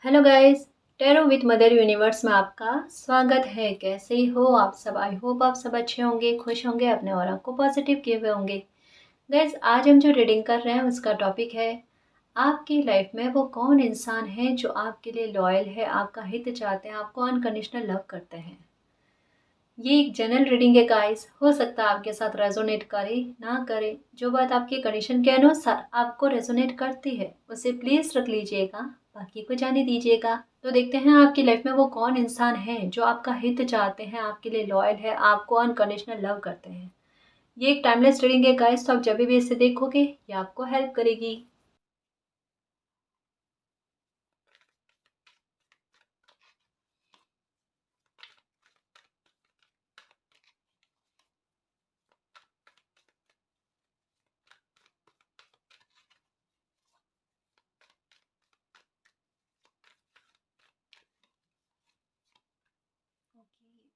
Hello guys. Tarot with mother universe में आपका स्वागत है। कैसे हो आप सब? आई होप आप सब अच्छे होंगे, खुश होंगे, अपने और को पॉजिटिव किए हुए होंगे। गाइस, आज हम जो रीडिंग कर रहे हैं उसका टॉपिक है आपकी लाइफ में वो कौन इंसान है जो आपके लिए लॉयल है, आपका हित चाहते हैं, आपको अनकंडीशनल लव करते हैं। ये एक जनरल रीडिंग है गाइस, हो सकता है आपके साथ रेजोनेट करे ना करे। जो बात आपके कंडीशन के अनुसार आपको रेजोनेट करती है उसे प्लीज रख लीजिएगा, बाकी को जाने दीजिएगा। तो देखते हैं आपकी लाइफ में वो कौन इंसान है जो आपका हित चाहते हैं, आपके लिए लॉयल है, आपको अनकंडीशनल लव करते हैं। ये एक टाइमलेस रीडिंग है गाइस, तो आप जब भी इसे देखोगे ये आपको हेल्प करेगी।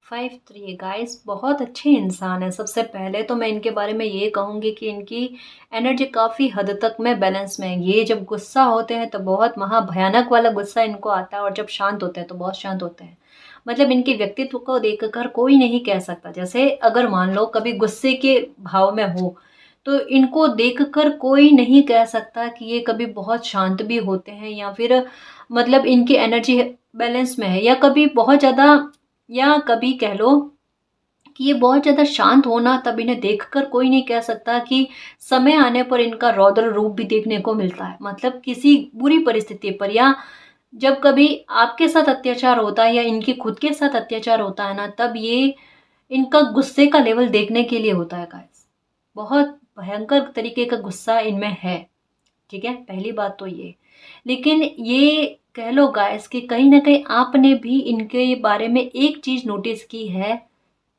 5-3 गाइस, बहुत अच्छे इंसान है। सबसे पहले तो मैं इनके बारे में ये कहूँगी कि इनकी एनर्जी काफ़ी हद तक में बैलेंस में है। ये जब गुस्सा होते हैं तो बहुत महाभयानक वाला गुस्सा इनको आता है, और जब शांत होते हैं तो बहुत शांत होते हैं। मतलब इनके व्यक्तित्व को देखकर कोई नहीं कह सकता, जैसे अगर मान लो कभी गुस्से के भाव में हो तो इनको देखकर कोई नहीं कह सकता कि ये कभी बहुत शांत भी होते हैं, या फिर मतलब इनकी एनर्जी बैलेंस में है, या कभी बहुत ज़्यादा, या कभी कह लो कि ये बहुत ज़्यादा शांत होना, तब इन्हें देखकर कोई नहीं कह सकता कि समय आने पर इनका रौद्र रूप भी देखने को मिलता है। मतलब किसी बुरी परिस्थिति पर, या जब कभी आपके साथ अत्याचार होता है या इनके खुद के साथ अत्याचार होता है ना, तब ये इनका गुस्से का लेवल देखने के लिए होता है गाइस। बहुत भयंकर तरीके का गुस्सा इनमें है। ठीक है, पहली बात तो ये। लेकिन ये कह लो गाइस कि कहीं ना कहीं आपने भी इनके बारे में एक चीज नोटिस की है।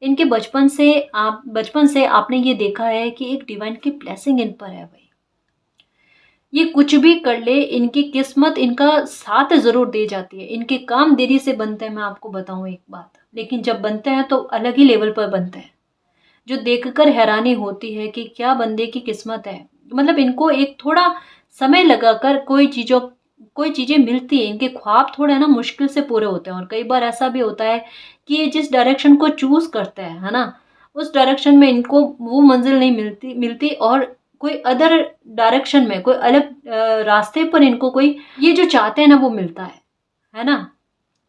इनके बचपन से आपने ये देखा है कि एक डिवाइन की ब्लेसिंग इन पर है भाई। ये कुछ भी कर ले, इनकी किस्मत इनका साथ जरूर दे जाती है। इनके काम देरी से बनते हैं, मैं आपको बताऊं एक बात, लेकिन जब बनते हैं तो अलग ही लेवल पर बनते हैं, जो देखकर हैरानी होती है कि क्या बंदे की किस्मत है। मतलब इनको एक थोड़ा समय लगाकर कोई चीजें मिलती है। इनके ख्वाब थोड़े है ना मुश्किल से पूरे होते हैं, और कई बार ऐसा भी होता है कि ये जिस डायरेक्शन को चूज करते हैं है ना, उस डायरेक्शन में इनको वो मंजिल नहीं मिलती, और कोई अदर डायरेक्शन में, कोई अलग रास्ते पर इनको कोई ये जो चाहते हैं ना वो मिलता है ना।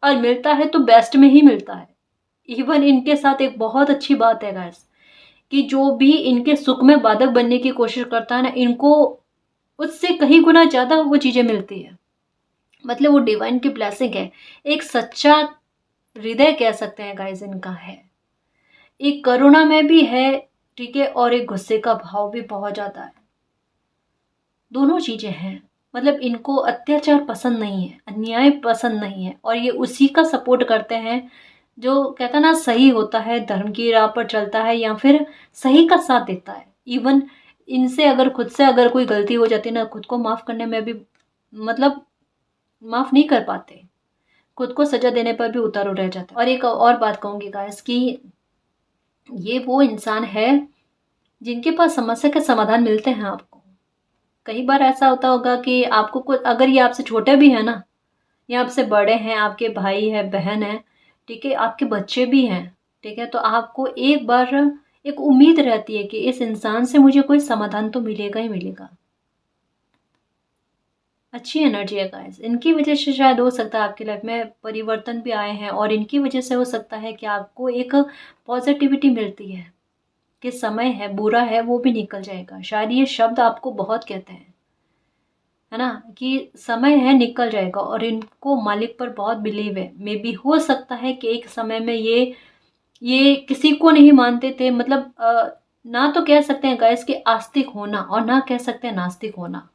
और मिलता है तो बेस्ट में ही मिलता है। इवन इनके साथ एक बहुत अच्छी बात है गाइस, कि जो भी इनके सुख में बाधक बनने की कोशिश करता है ना, इनको उससे कहीं गुना ज्यादा वो चीजें मिलती है। मतलब वो डिवाइन की ब्लेसिंग है। एक सच्चा हृदय कह सकते हैं गाइस इनका है। एक करुणा में भी है, ठीक है, और एक गुस्से का भाव भी बहुत ज्यादा है। दोनों चीजें हैं। मतलब इनको अत्याचार पसंद नहीं है, अन्याय पसंद नहीं है, और ये उसी का सपोर्ट करते हैं जो कहता ना सही होता है, धर्म की राह पर चलता है, या फिर सही का साथ देता है। इवन इनसे अगर खुद से अगर कोई गलती हो जाती है ना, खुद को माफ करने में भी मतलब माफ नहीं कर पाते। खुद को सजा देने पर भी उतारू रह जाते हैं। और एक और बात कहूंगी गाइस कि ये वो इंसान है जिनके पास समस्या के समाधान मिलते हैं आपको। कई बार ऐसा होता होगा कि आपको कुछ, अगर ये आपसे छोटे भी है ना, या आपसे बड़े हैं, आपके भाई है, बहन है, ठीक है, आपके बच्चे भी हैं, ठीक है, तो आपको एक बार एक उम्मीद रहती है कि इस इंसान से मुझे कोई समाधान तो मिलेगा ही मिलेगा। अच्छी एनर्जी है गाइस। इनकी वजह से शायद हो सकता है आपकी लाइफ में परिवर्तन भी आए हैं, और इनकी वजह से हो सकता है कि आपको एक पॉजिटिविटी मिलती है कि समय है, बुरा है वो भी निकल जाएगा। शायद ये शब्द आपको बहुत कहते हैं, है ना, कि समय है निकल जाएगा, और इनको मालिक पर बहुत बिलीव है। मे बी हो सकता है कि एक समय में ये किसी को नहीं मानते थे। मतलब ना तो कह सकते हैं गाइस कि आस्तिक होना, और ना कह सकते हैं नास्तिक होना।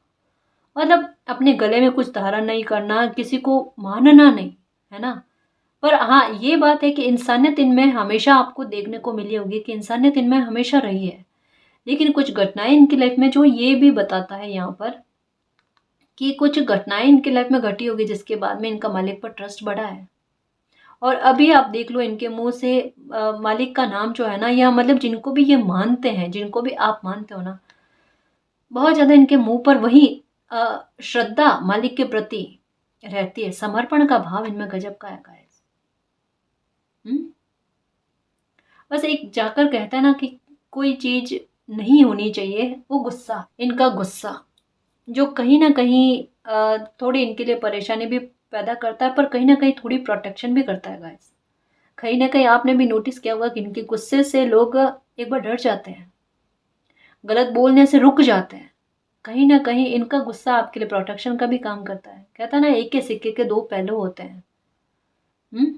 मतलब अपने गले में कुछ धारण नहीं करना, किसी को मानना नहीं, है ना। पर हाँ, ये बात है कि इंसानियत इनमें हमेशा आपको देखने को मिली होगी, कि इंसानियत इनमें हमेशा रही है। लेकिन कुछ घटनाएं इनकी लाइफ में जो ये भी बताता है यहाँ पर, कि कुछ घटनाएं इनकी लाइफ में घटी होगी जिसके बाद में इनका मालिक पर ट्रस्ट बढ़ा है। और अभी आप देख लो इनके मुंह से मालिक का नाम जो है ना, या मतलब जिनको भी ये मानते हैं, जिनको भी आप मानते हो ना, बहुत ज्यादा इनके मुंह पर वही श्रद्धा मालिक के प्रति, रहती है। समर्पण का भाव इनमें गजब का है गाइस। बस एक जाकर कहता है ना कि कोई चीज नहीं होनी चाहिए, वो गुस्सा, इनका गुस्सा जो कहीं ना कहीं थोड़ी इनके लिए परेशानी भी पैदा करता है, पर कहीं ना कहीं थोड़ी प्रोटेक्शन भी करता है गाइस। कहीं ना कहीं आपने भी नोटिस किया होगा कि इनके गुस्से से लोग एक बार डर जाते हैं, गलत बोलने से रुक जाते हैं। कहीं ना कहीं इनका गुस्सा आपके लिए प्रोटेक्शन का भी काम करता है। कहता है ना, एक के सिक्के के दो पहलू होते हैं। हम्म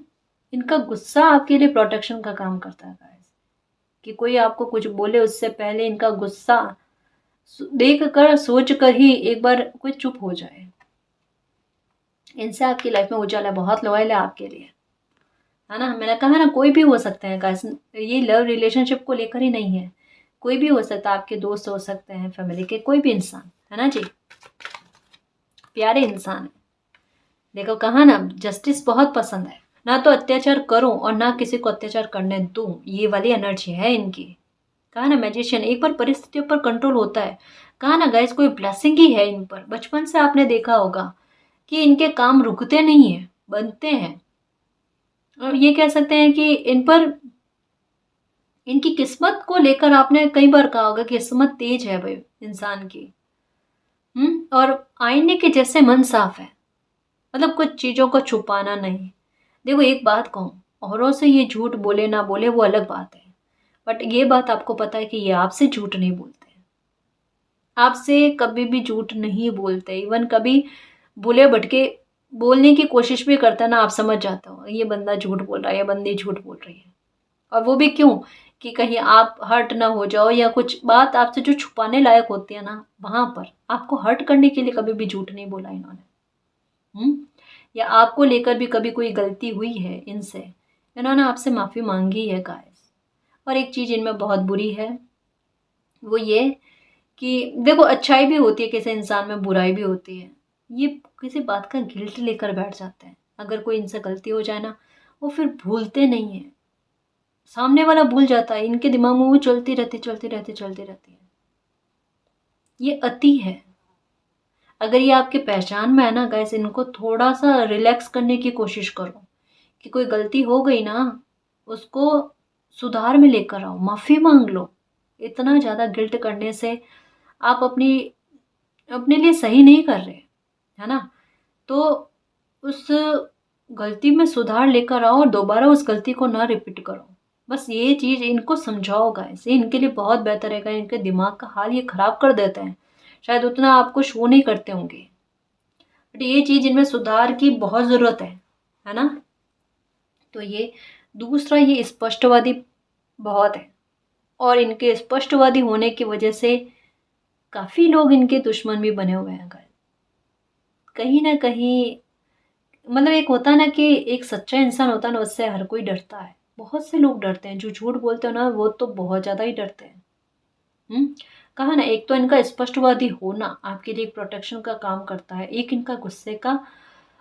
इनका गुस्सा आपके लिए प्रोटेक्शन का काम करता है गाइस। कि कोई आपको कुछ बोले उससे पहले इनका गुस्सा देख कर, सोच कर ही एक बार कोई चुप हो जाए। इनसे आपकी लाइफ में उजाला बहुत लॉयल है आपके लिए, है ना। मैंने कहा ना, कोई भी हो सकते हैं गाइस, ये लव रिलेशनशिप को लेकर ही नहीं है, कोई भी हो सकता है। आपके दोस्त हो सकते हैं, फैमिली के कोई भी इंसान, है ना जी, प्यारे इंसान है। देखो कहा ना, जस्टिस बहुत पसंद है। ना तो अत्याचार करूं और ना किसी को अत्याचार करने दूं, ये वाली एनर्जी है इनकी। कहा ना, मैजिशियन, एक बार परिस्थितियों पर कंट्रोल होता है। कहा ना गाइस, कोई ब्लेसिंग ही है इन पर। बचपन से आपने देखा होगा कि इनके काम रुकते नहीं है, बनते हैं। और ये कह सकते हैं कि इन पर, इनकी किस्मत को लेकर आपने कई बार कहा होगा कि किस्मत तेज है भाई इंसान की। और आईने के जैसे मन साफ है। मतलब कुछ चीजों को छुपाना नहीं। देखो एक बात कहूँ, औरों से ये झूठ बोले ना बोले वो अलग बात है, बट ये बात आपको पता है कि ये आपसे झूठ नहीं बोलते। आपसे कभी भी झूठ नहीं बोलते। इवन कभी भूले भटके बोलने की कोशिश भी करता है ना, आप समझ जाते हो ये बंदा झूठ बोल रहा है, ये बंदी झूठ बोल रही है। और वो भी क्यों, कि कहीं आप हर्ट ना हो जाओ, या कुछ बात आपसे जो छुपाने लायक होती है ना, वहां पर आपको हर्ट करने के लिए कभी भी झूठ नहीं बोला इन्होंने। या आपको लेकर भी कभी कोई गलती हुई है इनसे, इन्होंने आपसे माफी मांगी है गाइस। और एक चीज इनमें बहुत बुरी है, वो ये कि देखो अच्छाई भी होती है किसी इंसान में, बुराई भी होती है। ये किसी बात का गिल्ट लेकर बैठ जाते हैं। अगर कोई इनसे गलती हो जाए ना, वो फिर भूलते नहीं है। सामने वाला भूल जाता है, इनके दिमाग में वो चलती रहती चलती रहती चलती रहती है। ये अति है। अगर ये आपके पहचान में है ना गाइस, इनको थोड़ा सा रिलैक्स करने की कोशिश करो। कि कोई गलती हो गई ना, उसको सुधार में लेकर आओ, माफी मांग लो। इतना ज्यादा गिल्ट करने से आप अपने लिए सही नहीं कर रहे, है ना। तो उस गलती में सुधार लेकर आओ और दोबारा उस गलती को ना रिपीट करो। बस ये चीज इनको समझाओ गाइस, ये इनके लिए बहुत बेहतर रहेगा। इनके दिमाग का हाल ये खराब कर देते हैं, शायद उतना आपको शो नहीं करते होंगे, बट ये चीज इनमें सुधार की बहुत जरूरत है ना। तो ये दूसरा, ये स्पष्टवादी बहुत है। और इनके स्पष्टवादी होने की वजह से काफी लोग इनके दुश्मन भी बने हुए हैं। कहीं ना कहीं मतलब एक होता है ना कि एक सच्चा इंसान होता है ना, उससे हर कोई डरता है। बहुत से लोग डरते हैं जो झूठ बोलते हो ना, वो तो बहुत ज्यादा ही डरते हैं। हम्म कहा ना, एक तो इनका स्पष्टवादी होना आपके लिए प्रोटेक्शन का काम करता है, एक इनका गुस्से का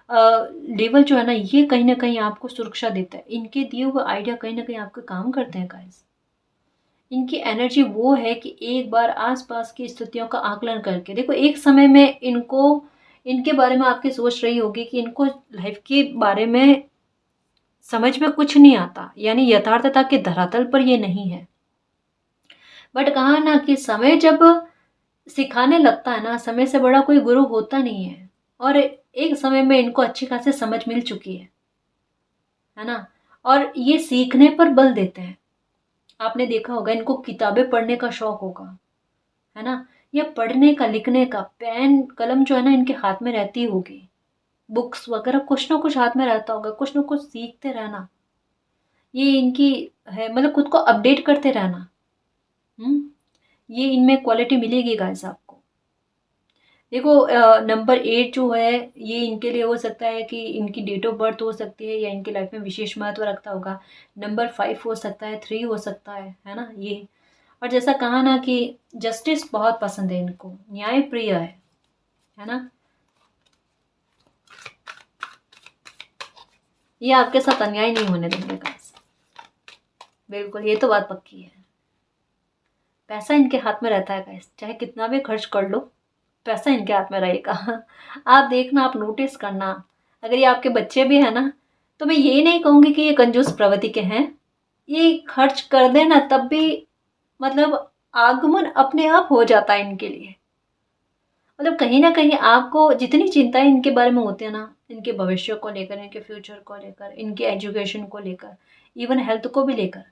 लेवल जो है ना कहीं आपको सुरक्षा देता है। इनके दिए हुए आइडिया कहीं ना कहीं आपके काम करते हैं गाइस। इनकी एनर्जी वो है कि एक बार आसपास की स्थितियों का आकलन करके देखो, एक समय में इनको, इनके बारे में आपकी सोच रही होगी कि इनको लाइफ के बारे में समझ में कुछ नहीं आता, यानी यथार्थता के धरातल पर ये नहीं है। बट कहा ना कि समय जब सिखाने लगता है ना, समय से बड़ा कोई गुरु होता नहीं है। और एक समय में इनको अच्छी खासी समझ मिल चुकी है ना। और ये सीखने पर बल देते हैं। आपने देखा होगा इनको किताबें पढ़ने का शौक होगा, है ना। या पढ़ने का, लिखने का, पेन कलम जो है ना इनके हाथ में रहती होगी, बुक्स वगैरह कुछ ना कुछ हाथ में रहता होगा, कुछ ना कुछ सीखते रहना ये इनकी है। मतलब खुद को अपडेट करते रहना। हम्म ये इनमें क्वालिटी मिलेगी गाइस आपको। देखो नंबर 8 जो है, ये इनके लिए हो सकता है कि इनकी डेट ऑफ बर्थ हो सकती है, या इनकी लाइफ में विशेष महत्व रखता होगा। नंबर 5 हो सकता है, 3 हो सकता है ना ये। और जैसा कहा ना कि जस्टिस बहुत पसंद है इनको, न्याय प्रिय है ना। ये आपके साथ अन्याय नहीं होने देंगे गाइस, बिल्कुल, ये तो बात पक्की है। पैसा इनके हाथ में रहता है गाइस, चाहे कितना भी खर्च कर लो, पैसा इनके हाथ में रहेगा। आप देखना, आप नोटिस करना, अगर ये आपके बच्चे भी हैं ना, तो मैं ये नहीं कहूँगी कि ये कंजूस प्रवृत्ति के हैं। ये खर्च कर दें ना तब भी मतलब आगमन अपने आप हो जाता है इनके लिए। मतलब कहीं न कहीं आपको जितनी चिंताएँ इनके बारे में होती है ना, इनके भविष्य को लेकर, इनके फ्यूचर को लेकर, इनके एजुकेशन को लेकर, इवन हेल्थ को भी लेकर,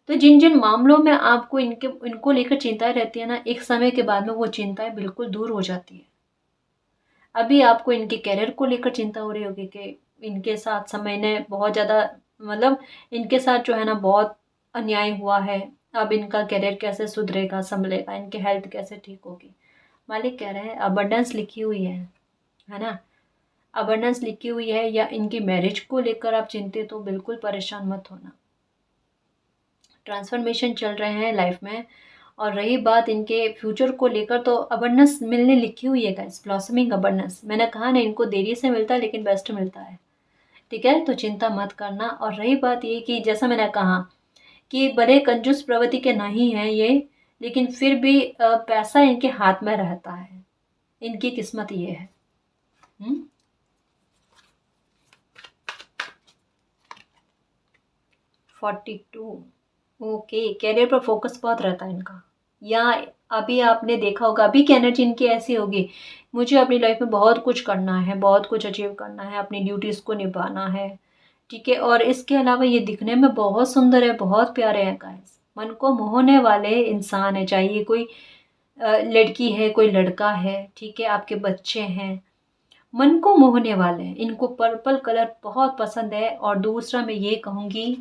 तो जिन-जिन मामलों में आपको इनको लेकर चिंताएँ रहती है ना, एक समय के बाद में वो चिंताएँ बिल्कुल दूर हो जाती है। अभी आपको इनके करियर को लेकर चिंता हो रही होगी कि इनके साथ समय ने बहुत ज़्यादा मतलब इनके साथ जो है ना बहुत अन्याय हुआ है। अब इनका करियर कैसे सुधरेगा, सँभलेगा, इनकी हेल्थ कैसे ठीक होगी। मालिक कह रहे हैं अबंडेंस लिखी हुई है ना? अबंडेंस लिखी हुई है या इनकी मैरिज को लेकर आप चिंतित हो, बिल्कुल परेशान मत होना। ट्रांसफॉर्मेशन चल रहे हैं लाइफ में। और रही बात इनके फ्यूचर को लेकर तो अबंडेंस मिलने लिखी हुई है गाइस, ब्लॉसमिंग अबंडेंस। मैंने कहा ना इनको देरी से मिलता है लेकिन बेस्ट मिलता है। ठीक है? तो चिंता मत करना। और रही बात ये कि जैसा मैंने कहा कि भले कंजूस प्रवृत्ति के नहीं हैं ये, लेकिन फिर भी पैसा इनके हाथ में रहता है। इनकी किस्मत ये है। हुँ? 42 ओके, करियर पर फोकस बहुत रहता है इनका। या अभी आपने देखा होगा, अभी की एनर्जी इनकी ऐसी होगी, मुझे अपनी लाइफ में बहुत कुछ करना है, बहुत कुछ अचीव करना है, अपनी ड्यूटीज़ को निभाना है, ठीक है? और इसके अलावा ये दिखने में बहुत सुंदर है, बहुत प्यारे हैं गाइस, मन को मोहने वाले इंसान है, चाहे ये कोई लड़की है, कोई लड़का है, ठीक है? आपके बच्चे हैं, मन को मोहने वाले हैं। इनको पर्पल कलर बहुत पसंद है। और दूसरा मैं ये कहूँगी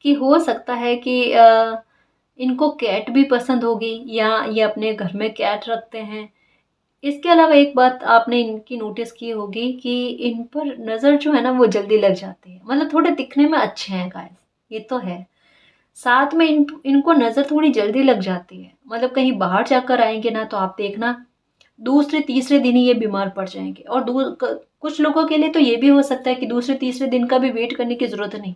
कि हो सकता है कि इनको कैट भी पसंद होगी या ये अपने घर में कैट रखते हैं। इसके अलावा एक बात आपने इनकी नोटिस की होगी कि इन पर नज़र जो है ना वो जल्दी लग जाती है। मतलब थोड़े दिखने में अच्छे हैं गाइस, ये तो है। साथ में इनको नज़र थोड़ी जल्दी लग जाती है। मतलब कहीं बाहर जाकर आएँगे ना तो आप देखना दूसरे तीसरे दिन ही ये बीमार पड़ जाएँगे। और कुछ लोगों के लिए तो ये भी हो सकता है कि दूसरे तीसरे दिन का भी वेट करने की ज़रूरत नहीं।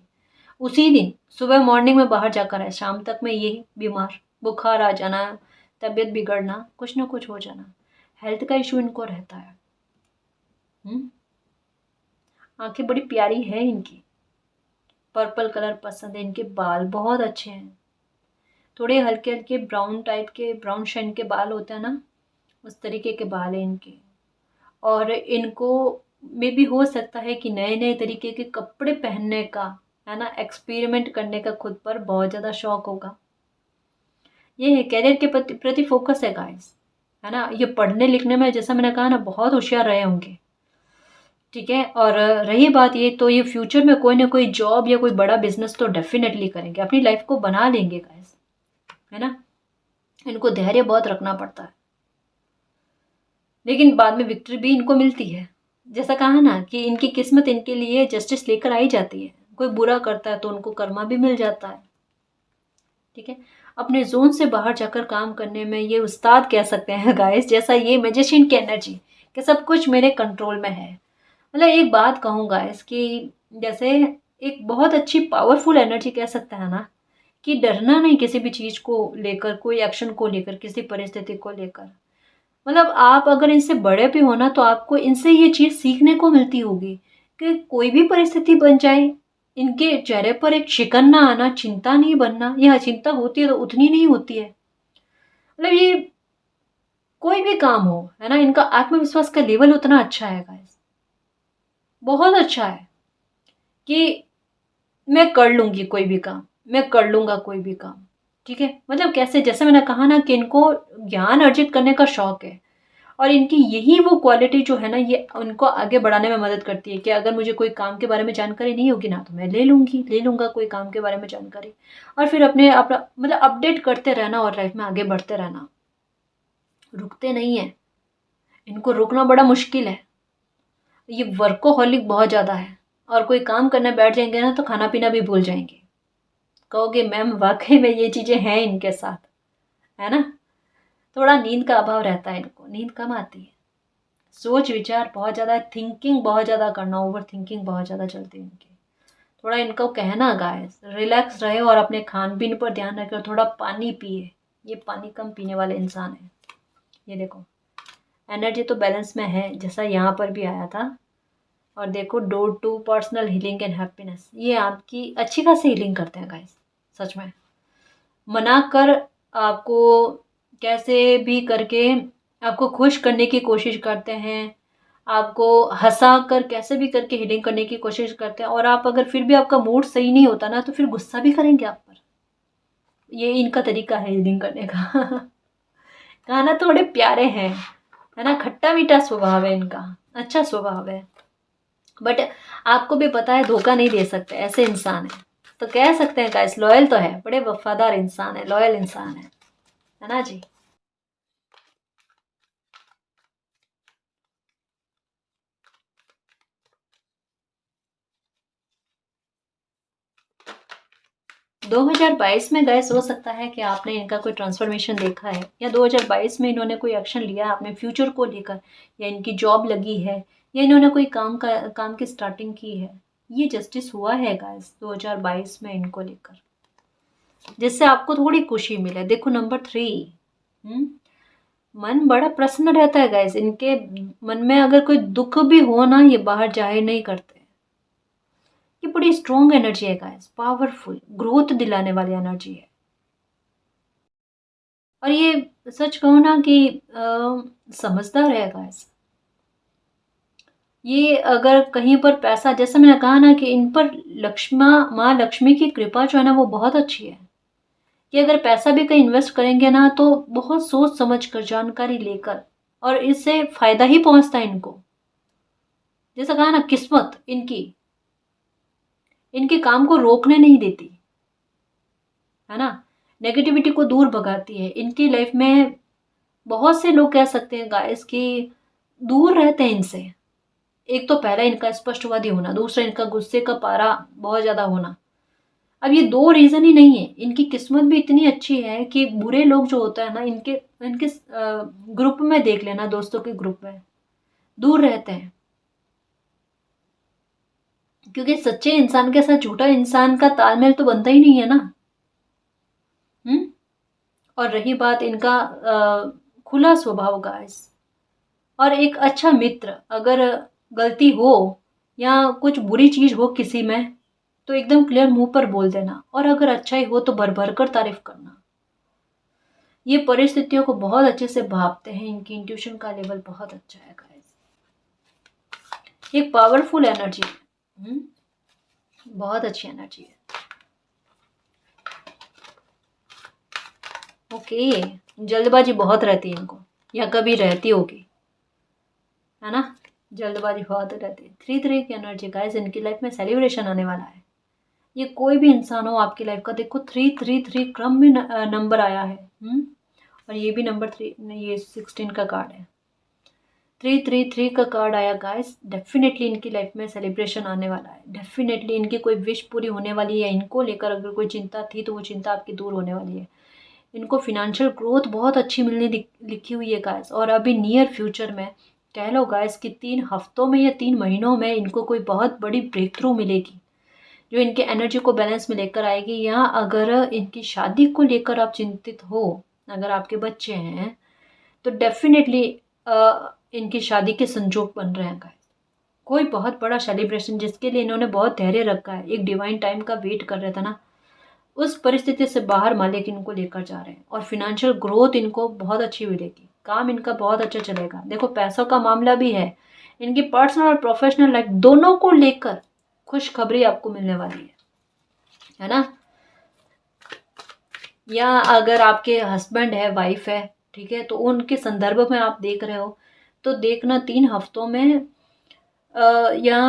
उसी दिन सुबह मॉर्निंग में बाहर जाकर आए, शाम तक में यही बीमार, बुखार आ जाना, तबीयत बिगड़ना, कुछ ना कुछ हो जाना, हेल्थ का इशू इनको रहता है। आंखें बड़ी प्यारी है इनकी, पर्पल कलर पसंद है, इनके बाल बहुत अच्छे हैं, थोड़े हल्के हल्के ब्राउन टाइप के, ब्राउन शेड के बाल होते हैं ना, उस तरीके के बाल हैं इनके। और इनको में भी हो सकता है कि नए नए तरीके के कपड़े पहनने का, है ना, एक्सपेरिमेंट करने का खुद पर बहुत ज़्यादा शौक होगा। ये है करियर के प्रति फोकस है गाइस, है ना। ये पढ़ने लिखने में जैसा मैंने कहा ना बहुत होशियार रहे होंगे, ठीक है। और रही बात ये तो ये फ्यूचर में कोई ना कोई जॉब या कोई बड़ा बिजनेस तो डेफिनेटली करेंगे, अपनी लाइफ को बना लेंगे गाइस, है ना। इनको धैर्य बहुत रखना पड़ता है, लेकिन बाद में विक्ट्री भी इनको मिलती है। जैसा कहा ना कि इनकी किस्मत इनके लिए जस्टिस लेकर आई जाती है। कोई बुरा करता है तो उनको कर्मा भी मिल जाता है, ठीक है। अपने जोन से बाहर जाकर काम करने में ये उस्ताद कह सकते हैं गाइस, जैसा ये मैजिशियन की एनर्जी कि सब कुछ मेरे कंट्रोल में है। मतलब एक बात कहूँ गाइस कि जैसे एक बहुत अच्छी पावरफुल एनर्जी कह सकते हैं ना, कि डरना नहीं किसी भी चीज़ को लेकर, कोई एक्शन को लेकर, किसी परिस्थिति को लेकर। मतलब आप अगर इनसे बड़े भी हो ना तो आपको इनसे ये चीज़ सीखने को मिलती होगी कि कोई भी परिस्थिति बन जाए, इनके चेहरे पर एक शिकन ना आना, चिंता नहीं बनना, या चिंता होती है तो उतनी नहीं होती है। मतलब ये कोई भी काम हो, है ना, इनका आत्मविश्वास का लेवल उतना अच्छा है गाइस, बहुत अच्छा है कि मैं कर लूंगी कोई भी काम, मैं कर लूंगा कोई भी काम, ठीक है। मतलब कैसे, जैसे मैंने कहा ना कि इनको ज्ञान अर्जित करने का शौक है। और इनकी यही वो क्वालिटी जो है ना, ये उनको आगे बढ़ाने में मदद करती है कि अगर मुझे कोई काम के बारे में जानकारी नहीं होगी ना तो मैं ले लूँगा कोई काम के बारे में जानकारी, और फिर अपने अपना मतलब अपडेट करते रहना और लाइफ में आगे बढ़ते रहना। रुकते नहीं है, इनको रोकना बड़ा मुश्किल है। ये वर्कोहॉलिक बहुत ज़्यादा है, और कोई काम करने बैठ जाएंगे ना तो खाना पीना भी भूल जाएंगे। कहोगे मैम वाकई में ये चीज़ें हैं इनके साथ, है ना। थोड़ा नींद का अभाव रहता है, इनको नींद कम आती है, सोच विचार बहुत ज़्यादा, थिंकिंग बहुत ज़्यादा करना, ओवर थिंकिंग बहुत ज़्यादा चलती है इनकी। थोड़ा इनको कहना गाइस रिलैक्स रहे और अपने खान पीन पर ध्यान रखें और थोड़ा पानी पिए। ये पानी कम पीने वाले इंसान है, ये देखो एनर्जी तो बैलेंस में है, जैसा यहाँ पर भी आया था। और देखो, door to personal healing and happiness, ये आपकी अच्छी खासी हीलिंग करते हैं गाइस, सच में। मना कर आपको कैसे भी करके आपको खुश करने की कोशिश करते हैं, आपको हंसा कर कैसे भी करके हीलिंग करने की कोशिश करते हैं, और आप अगर फिर भी आपका मूड सही नहीं होता ना, तो फिर गुस्सा भी करेंगे आप पर। ये इनका तरीका है हीलिंग करने का। कहा ना, थोड़े प्यारे हैं, है ना, खट्टा मीठा स्वभाव है इनका, अच्छा स्वभाव है। बट आपको भी पता है धोखा नहीं दे सकते, ऐसे इंसान है। तो कह सकते हैं गाइस, लॉयल तो है, बड़े वफादार इंसान है, लॉयल इंसान है ना जी। 2022 में गैस हो सकता है कि आपने इनका कोई ट्रांसफॉर्मेशन देखा है, या 2022 में इन्होंने कोई एक्शन लिया अपने फ्यूचर को लेकर, या इनकी जॉब लगी है, या इन्होंने कोई काम की स्टार्टिंग की है। ये जस्टिस हुआ है गैस 2022 में इनको लेकर, जिससे आपको थोड़ी खुशी मिले। देखो नंबर 3, मन बड़ा प्रसन्न रहता है गैस इनके। मन में अगर कोई दुख भी हो ना, ये बाहर जाहिर नहीं करते। ये बड़ी स्ट्रॉन्ग एनर्जी है गाइस, पावरफुल, ग्रोथ दिलाने वाली एनर्जी है। और ये सच कहूँ ना कि समझदार है गाइस। ये अगर कहीं पर पैसा, जैसे मैंने कहा ना कि इन पर माँ लक्ष्मी की कृपा जो है ना, वो बहुत अच्छी है। कि अगर पैसा भी कहीं इन्वेस्ट करेंगे ना, तो बहुत सोच समझ कर, जानकारी लेकर, और इससे फायदा ही पहुंचता है इनको। जैसा कहा ना, किस्मत इनकी इनके काम को रोकने नहीं देती, है ना, नेगेटिविटी को दूर भगाती है। इनकी लाइफ में बहुत से लोग कह सकते हैं गाइस कि दूर रहते हैं इनसे। एक तो पहला इनका स्पष्टवादी होना, दूसरा इनका गुस्से का पारा बहुत ज्यादा होना। अब ये दो रीजन ही नहीं है, इनकी किस्मत भी इतनी अच्छी है कि बुरे लोग जो होता है ना, इनके इनके ग्रुप में देख लेना, दोस्तों के ग्रुप में दूर रहते हैं। क्योंकि सच्चे इंसान के साथ झूठा इंसान का तालमेल तो बनता ही नहीं है ना। हम्म। और रही बात इनका खुला स्वभाव का, और एक अच्छा मित्र, अगर गलती हो या कुछ बुरी चीज हो किसी में, तो एकदम क्लियर मुंह पर बोल देना, और अगर अच्छा ही हो तो भर भर कर तारीफ करना। ये परिस्थितियों को बहुत अच्छे से भापते हैं, इनकी इंट्यूशन का लेवल बहुत अच्छा है गाइस। एक पावरफुल एनर्जी है। बहुत अच्छी एनर्जी है। ओके, जल्दबाजी बहुत रहती है इनको, या कभी रहती होगी, है ना, जल्दबाजी बहुत रहती है। 3 की एनर्जी गाइस, इनकी लाइफ में सेलिब्रेशन आने वाला है। ये कोई भी इंसान हो आपकी लाइफ का, देखो 3 क्रम में नंबर आया है। और ये भी नंबर 3, ये 16 का कार्ड है। 3 का कार्ड आया गाइस, डेफिनेटली इनकी लाइफ में सेलिब्रेशन आने वाला है। डेफिनेटली इनकी कोई विश पूरी होने वाली है। इनको लेकर अगर कोई चिंता थी, तो वो चिंता आपकी दूर होने वाली है। इनको फिनेंशियल ग्रोथ बहुत अच्छी मिलने लिखी हुई है गाइस। और अभी नियर फ्यूचर में कह लो गाइस कि 3 हफ्तों में या 3 महीनों में इनको कोई बहुत बड़ी ब्रेक थ्रू मिलेगी, जो इनके एनर्जी को बैलेंस में लेकर आएगी। या अगर इनकी शादी को लेकर आप चिंतित हो, अगर आपके बच्चे हैं, तो डेफिनेटली इनकी शादी के संजोग बन रहे हैं गाइस। कोई बहुत बड़ा सेलिब्रेशन जिसके लिए इन्होंने बहुत धैर्य रखा है, एक डिवाइन टाइम का वेट कर रहा था ना, उस परिस्थिति से बाहर मालिक इनको लेकर जा रहे हैं। और फिनेंशियल ग्रोथ इनको बहुत अच्छी मिलेगी, काम इनका बहुत अच्छा चलेगा। देखो पैसों का मामला भी है, इनकी पर्सनल और प्रोफेशनल लाइफ दोनों को लेकर खुशखबरी आपको मिलने वाली है ना। या अगर आपके हस्बैंड है, वाइफ है, ठीक है, तो उनके संदर्भ में आप देख रहे हो, तो देखना 3 हफ्तों में या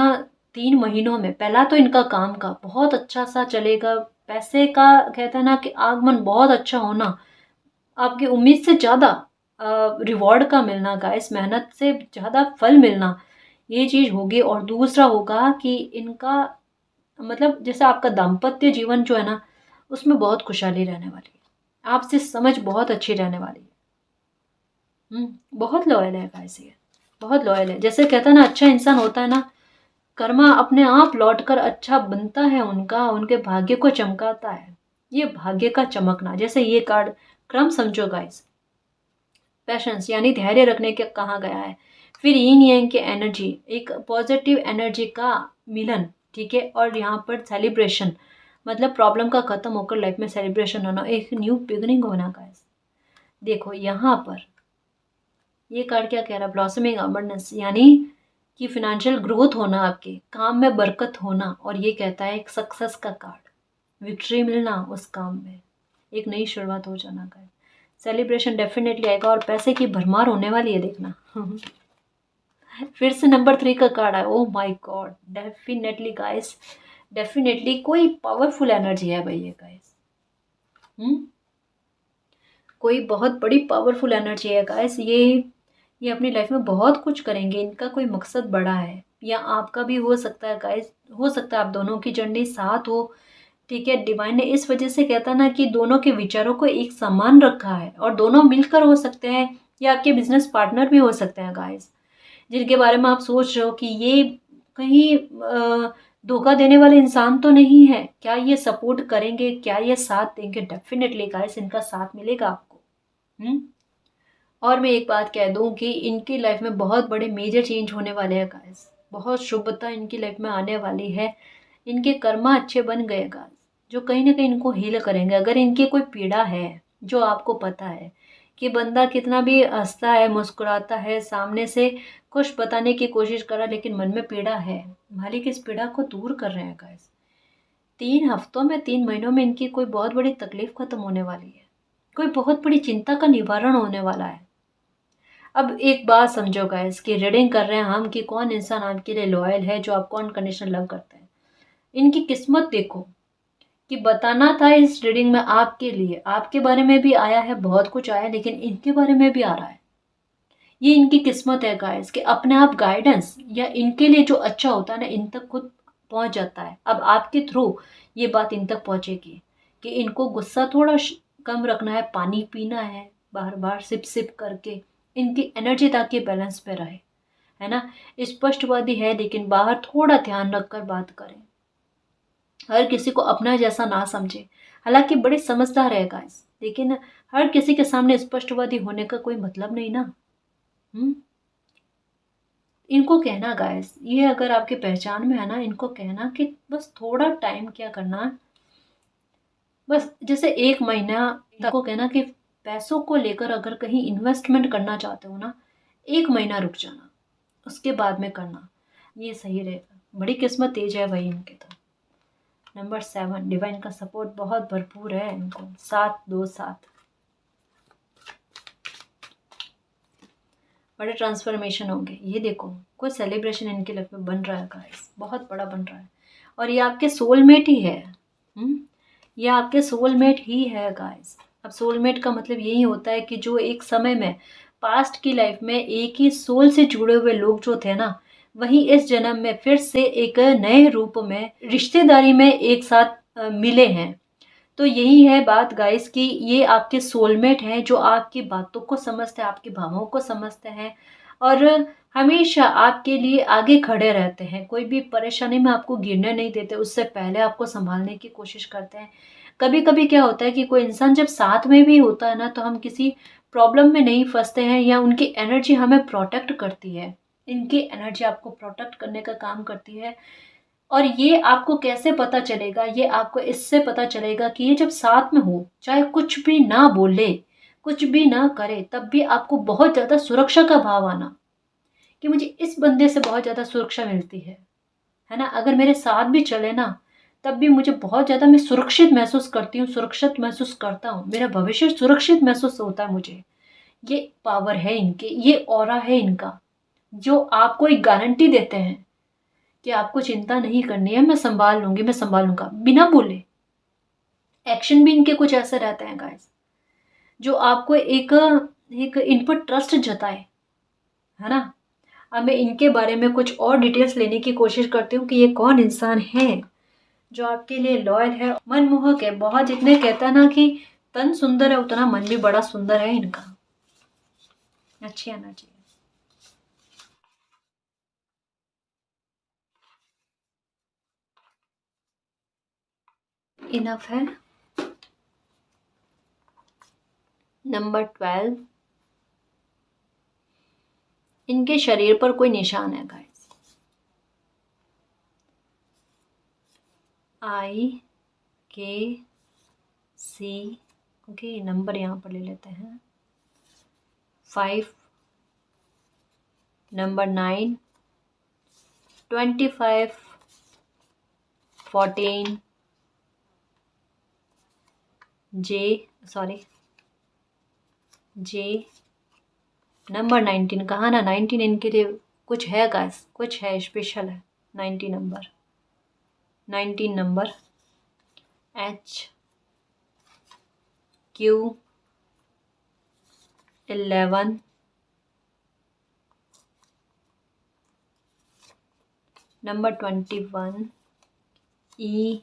3 महीनों में, पहला तो इनका काम का बहुत अच्छा सा चलेगा। पैसे का कहते हैं ना कि आगमन बहुत अच्छा होना, आपकी उम्मीद से ज़्यादा रिवॉर्ड का मिलना गाइस, मेहनत से ज़्यादा फल मिलना, ये चीज़ होगी। और दूसरा होगा कि इनका मतलब जैसे आपका दाम्पत्य जीवन जो है ना, उसमें बहुत खुशहाली रहने वाली है, आपसे समझ बहुत अच्छी रहने वाली है। बहुत लॉयल है गाइस ये, बहुत लॉयल है। जैसे कहता है ना, अच्छा इंसान होता है ना, कर्मा अपने आप लौटकर अच्छा बनता है उनका, उनके भाग्य को चमकाता है। ये भाग्य का चमकना, जैसे ये कार्ड क्रम समझो गाइस, पेशेंस यानी धैर्य रखने के कहा गया है। फिर यीन यांग की एनर्जी, एक पॉजिटिव एनर्जी का मिलन, ठीक है। और यहाँ पर सेलिब्रेशन, मतलब प्रॉब्लम का खत्म होकर लाइफ में सेलिब्रेशन होना, एक न्यू बिगनिंग होना गाइस। देखो यहाँ पर ये कार्ड क्या कह रहा है, ब्लॉसमिंग अबंडेंस, यानी कि फिनेंशियल ग्रोथ होना, आपके काम में बरकत होना। और ये कहता है एक सक्सेस का कार्ड, विक्ट्री मिलना उस काम में, एक नई शुरुआत हो जाना का। सेलिब्रेशन डेफिनेटली आएगा और पैसे की भरमार होने वाली है, देखना। फिर से नंबर 3 का कार्ड है। Oh my God, definitely guys, definitely कोई पावरफुल एनर्जी है भाई ये गाइस। कोई बहुत बड़ी पावरफुल एनर्जी है गाइस। ये अपनी लाइफ में बहुत कुछ करेंगे, इनका कोई मकसद बड़ा है, या आपका भी हो सकता है गाइस। हो सकता है आप दोनों की जर्नी साथ हो, ठीक है। डिवाइन ने इस वजह से कहता ना कि दोनों के विचारों को एक समान रखा है, और दोनों मिलकर हो सकते हैं, या आपके बिजनेस पार्टनर भी हो सकते हैं गाइस, जिनके बारे में आप सोच रहे हो कि ये कहीं धोखा देने वाले इंसान तो नहीं है, क्या ये सपोर्ट करेंगे, क्या ये साथ देंगे। डेफिनेटली गाइस इनका साथ मिलेगा आपको। हम्म। और मैं एक बात कह दूं कि इनकी लाइफ में बहुत बड़े मेजर चेंज होने वाले हैं गाइस, बहुत शुभता इनकी लाइफ में आने वाली है। इनके कर्मा अच्छे बन गए गाइस, जो कहीं ना कहीं इनको हील करेंगे। अगर इनकी कोई पीड़ा है जो आपको पता है कि बंदा कितना भी हंसता है, मुस्कुराता है, सामने से खुश बताने की कोशिश करा, लेकिन मन में पीड़ा है, मालिक इस पीड़ा को दूर कर रहे हैं गाइस। 3 हफ्तों में, 3 महीनों में इनकी कोई बहुत बड़ी तकलीफ खत्म होने वाली है, कोई बहुत बड़ी चिंता का निवारण होने वाला है। अब एक बात समझो गाइस कि रीडिंग कर रहे हैं हम कि कौन इंसान आपके लिए लॉयल है, जो आपको अनकंडीशनल लव करता है। इनकी किस्मत देखो कि बताना था इस रीडिंग में आपके लिए, आपके बारे में भी आया है, बहुत कुछ आया है, लेकिन इनके बारे में भी आ रहा है। ये इनकी किस्मत है गाइस कि अपने आप गाइडेंस या इनके लिए जो अच्छा होता है ना, इन तक खुद पहुंच जाता है। अब आपके थ्रू ये बात इन तक पहुंचेगी कि इनको गुस्सा थोड़ा कम रखना है, पानी पीना है बार बार सिप सिप करके, इनकी एनर्जी ताकि बैलेंस पे रहे, है ना। स्पष्टवादी है, लेकिन बाहर थोड़ा ध्यान रखकर बात करें, हर किसी को अपना जैसा ना समझे। हालांकि बड़े समझदार है गाइस, लेकिन हर किसी के सामने स्पष्टवादी होने का कोई मतलब नहीं ना। हम्म। इनको कहना गाइस, ये अगर आपके पहचान में है ना, इनको कहना कि बस थोड़ा टाइम क्या करना, बस जैसे 1 महीना को कहना कि पैसों को लेकर अगर कहीं इन्वेस्टमेंट करना चाहते हो ना, 1 महीना रुक जाना, उसके बाद में करना, ये सही रहेगा। बड़ी किस्मत तेज है भाई इनके तो। नंबर 7, डिवाइन का सपोर्ट बहुत भरपूर है इनको, 727। बड़े ट्रांसफॉर्मेशन होंगे, ये देखो कोई सेलिब्रेशन इनके लाइफ में बन रहा है गाइस, बहुत बड़ा बन रहा है। और ये आपके सोलमेट ही है। ये आपके सोलमेट ही है गाइस। अब सोलमेट का मतलब यही होता है कि जो एक समय में पास्ट की लाइफ में एक ही सोल से जुड़े हुए लोग जो थे ना, वही इस जन्म में फिर से एक नए रूप में रिश्तेदारी में एक साथ मिले हैं। तो यही है बात गाइस कि ये आपके सोलमेट हैं, जो आपकी बातों को समझते हैं, आपकी भावों को समझते हैं, और हमेशा आपके लिए आगे खड़े रहते हैं। कोई भी परेशानी में आपको गिरने नहीं देते, उससे पहले आपको संभालने की कोशिश करते हैं। कभी कभी क्या होता है कि कोई इंसान जब साथ में भी होता है ना, तो हम किसी प्रॉब्लम में नहीं फंसते हैं, या उनकी एनर्जी हमें प्रोटेक्ट करती है। इनकी एनर्जी आपको प्रोटेक्ट करने का काम करती है। और ये आपको कैसे पता चलेगा, ये आपको इससे पता चलेगा कि ये जब साथ में हो, चाहे कुछ भी ना बोले, कुछ भी ना करे, तब भी आपको बहुत ज्यादा सुरक्षा का भाव आना कि मुझे इस बंदे से बहुत ज्यादा सुरक्षा मिलती है ना। अगर मेरे साथ भी चले ना, तब भी मुझे बहुत ज्यादा, मैं सुरक्षित महसूस करती हूँ, सुरक्षित महसूस करता हूँ, मेरा भविष्य सुरक्षित महसूस होता है मुझे। ये पावर है इनके, ये ऑरा है इनका, जो आपको एक गारंटी देते हैं कि आपको चिंता नहीं करनी है, मैं संभाल लूंगी, मैं संभाल लूंगा, बिना बोले। एक्शन भी इनके कुछ ऐसे रहते हैं गाइस, जो आपको एक एक इन पर ट्रस्ट जताए, है ना। अब मैं इनके बारे में कुछ और डिटेल्स लेने की कोशिश करती हूँ कि ये कौन इंसान है जो आपके लिए लॉयल है, मनमोहक है बहुत। जितने कहता है ना कि तन सुंदर है, उतना मन भी बड़ा सुंदर है इनका। अच्छी एनर्जी है। इनफ है। नंबर 12, इनके शरीर पर कोई निशान है गाइस। IKC, ओके, नंबर यहाँ पर ले लेते हैं। 5, नंबर 9, 25, 14, J, नंबर 19। कहा ना 19 इनके लिए कुछ है गाइस, कुछ है, स्पेशल है 19 number. 19 number HQ, 11, number 21, E10,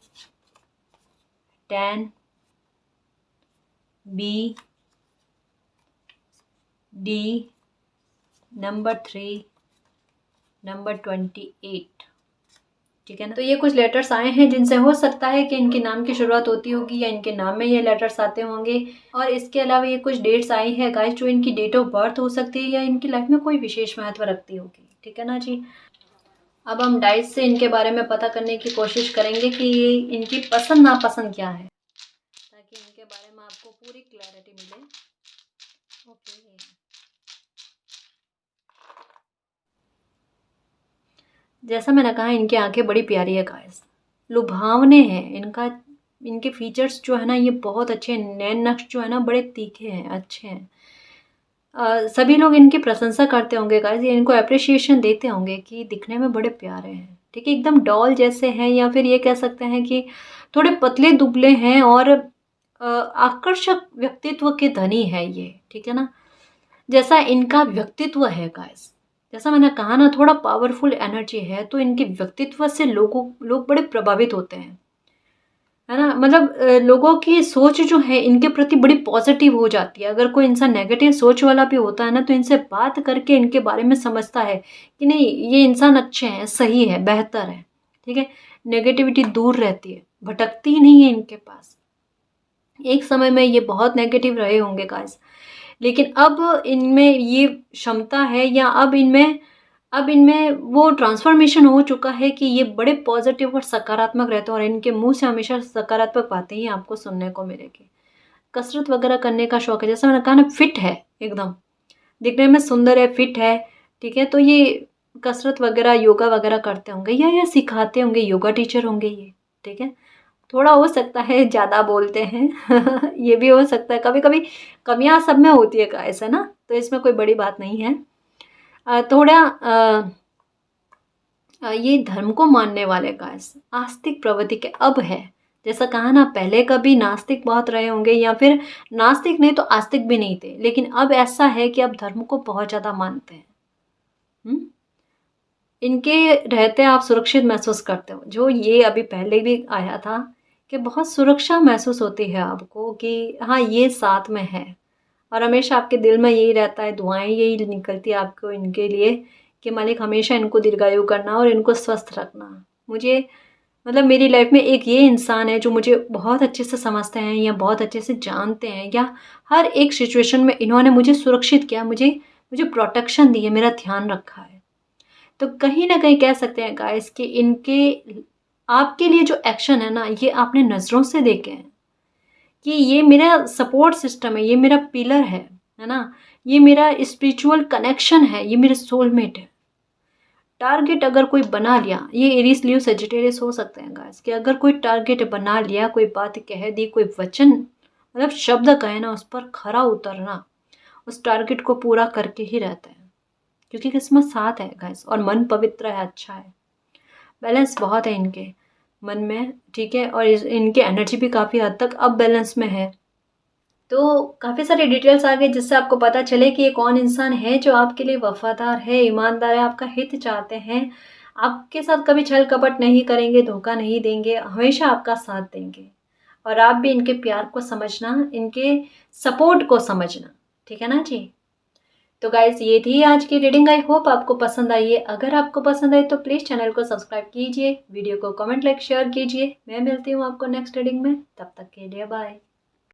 BD, number 3, number 28। ठीक है ना। तो ये कुछ लेटर्स आए हैं जिनसे हो सकता है कि इनके नाम की शुरुआत होती होगी या इनके नाम में ये लेटर्स आते होंगे। और इसके अलावा ये कुछ डेट्स आई है गाइस जो इनकी डेट ऑफ बर्थ हो सकती है या इनकी लाइफ में कोई विशेष महत्व रखती होगी। ठीक है ना जी। अब हम डाइस से इनके बारे में पता करने की कोशिश करेंगे कि इनकी पसंद नापसंद क्या है, ताकि इनके बारे में आपको पूरी क्लैरिटी मिले। ओके, जैसा मैंने कहा इनकी आंखें बड़ी प्यारी है गाइस, लुभावने हैं। इनके फीचर्स जो है ना ये बहुत अच्छे हैं। नैन नक्श जो है ना बड़े तीखे हैं, अच्छे हैं। सभी लोग इनकी प्रशंसा करते होंगे गाइस, ये इनको अप्रिशिएशन देते होंगे कि दिखने में बड़े प्यारे हैं। ठीक है, एकदम डॉल जैसे हैं, या फिर ये कह सकते हैं कि थोड़े पतले दुबले हैं और आकर्षक व्यक्तित्व के धनी है ये। ठीक है ना। जैसा इनका व्यक्तित्व है गाइस, जैसा मैंने कहा ना थोड़ा पावरफुल एनर्जी है, तो इनके व्यक्तित्व से लोग बड़े प्रभावित होते हैं, है ना। मतलब लोगों की सोच जो है इनके प्रति बड़ी पॉजिटिव हो जाती है। अगर कोई इंसान नेगेटिव सोच वाला भी होता है ना, तो इनसे बात करके इनके बारे में समझता है कि नहीं ये इंसान अच्छे हैं, सही है, बेहतर है। ठीक है, नेगेटिविटी दूर रहती है, भटकती ही नहीं है इनके पास। एक समय में ये बहुत नेगेटिव रहे होंगे गाइस, लेकिन अब इनमें ये क्षमता है, या अब इनमें वो ट्रांसफॉर्मेशन हो चुका है कि ये बड़े पॉजिटिव और सकारात्मक रहते हैं, और इनके मुंह से हमेशा सकारात्मक बातें ही आपको सुनने को मिलेगी। कसरत वगैरह करने का शौक है, जैसा मैंने कहा ना, फिट है, एकदम दिखने में सुंदर है, फिट है। ठीक है, तो ये कसरत वगैरह योगा वगैरह करते होंगे या सिखाते होंगे, योगा टीचर होंगे ये। ठीक है, थोड़ा हो सकता है ज़्यादा बोलते हैं ये भी हो सकता है, कभी कभी कमियां सब में होती है गाइस, है ना, तो इसमें कोई बड़ी बात नहीं है। थोड़ा ये धर्म को मानने वाले गाइस, आस्तिक प्रवृत्ति के अब है। जैसा कहा ना, पहले कभी नास्तिक बहुत रहे होंगे, या फिर नास्तिक नहीं तो आस्तिक भी नहीं थे, लेकिन अब ऐसा है कि अब धर्म को बहुत ज़्यादा मानते हैं। इनके रहते आप सुरक्षित महसूस करते हो, जो ये अभी पहले भी आया था कि बहुत सुरक्षा महसूस होती है आपको कि हाँ ये साथ में है, और हमेशा आपके दिल में यही रहता है, दुआएं यही निकलती है आपको इनके लिए कि मालिक हमेशा इनको दीर्घायु करना और इनको स्वस्थ रखना। मुझे मतलब मेरी लाइफ में एक ये इंसान है जो मुझे बहुत अच्छे से समझते हैं या बहुत अच्छे से जानते हैं, या हर एक सिचुएशन में इन्होंने मुझे सुरक्षित किया, मुझे मुझे प्रोटेक्शन दी है, मेरा ध्यान रखा है। तो कहीं ना कहीं कह सकते हैं गाइस कि इनके आपके लिए जो एक्शन है ना, ये आपने नज़रों से देखे हैं कि ये मेरा सपोर्ट सिस्टम है, ये मेरा पिलर है ना, ये मेरा स्पिरिचुअल कनेक्शन है, ये मेरे सोलमेट है। टारगेट अगर कोई बना लिया, ये एरीज लियो सेजिटेरियस हो सकते हैं गाइस, कि अगर कोई टारगेट बना लिया, कोई बात कह दी, कोई वचन मतलब शब्द कहे ना, उस पर खरा उतरना, उस टारगेट को पूरा करके ही रहता है, क्योंकि किस्मत साथ है गाइस, और मन पवित्र है, अच्छा है, बैलेंस बहुत है इनके मन में। ठीक है, और इनकी एनर्जी भी काफ़ी हद तक अब बैलेंस में है। तो काफ़ी सारी डिटेल्स आ गई जिससे आपको पता चले कि ये कौन इंसान है जो आपके लिए वफादार है, ईमानदार है, आपका हित चाहते हैं, आपके साथ कभी छल कपट नहीं करेंगे, धोखा नहीं देंगे, हमेशा आपका साथ देंगे। और आप भी इनके प्यार को समझना, इनके सपोर्ट को समझना। ठीक है ना जी। तो गाइस ये थी आज की रीडिंग, आई होप आपको पसंद आई है। अगर आपको पसंद आई तो प्लीज़ चैनल को सब्सक्राइब कीजिए, वीडियो को कमेंट लाइक शेयर कीजिए। मैं मिलती हूँ आपको नेक्स्ट रीडिंग में, तब तक के लिए बाय।